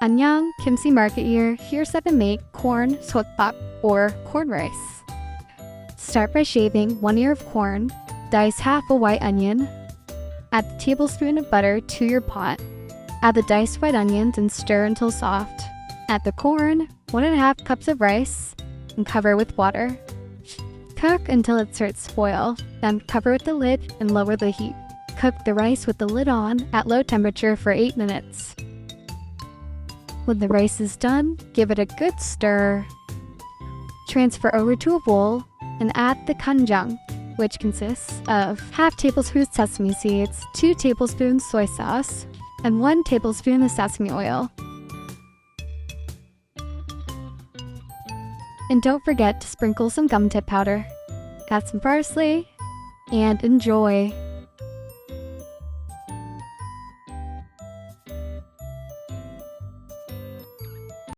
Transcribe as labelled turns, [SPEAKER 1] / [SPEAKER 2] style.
[SPEAKER 1] Ganjang, kimchi market year, here's how to make corn sotbak or corn rice. Start by shaving 1 ear of corn, dice half a white onion, add a tablespoon of butter to your pot. Add the diced white onions and stir until soft. Add the corn, 1.5 cups of rice, and cover with water. Cook until it starts to boil, then cover with the lid and lower the heat. Cook the rice with the lid on at low temperature for 8 minutes. When the rice is done, give it a good stir. Transfer over to a bowl and add the ganjang, which consists of half tablespoon sesame seeds, 2 tablespoons soy sauce, and 1 tablespoon of sesame oil. And don't forget to sprinkle some gamtae powder. Add some parsley, and enjoy!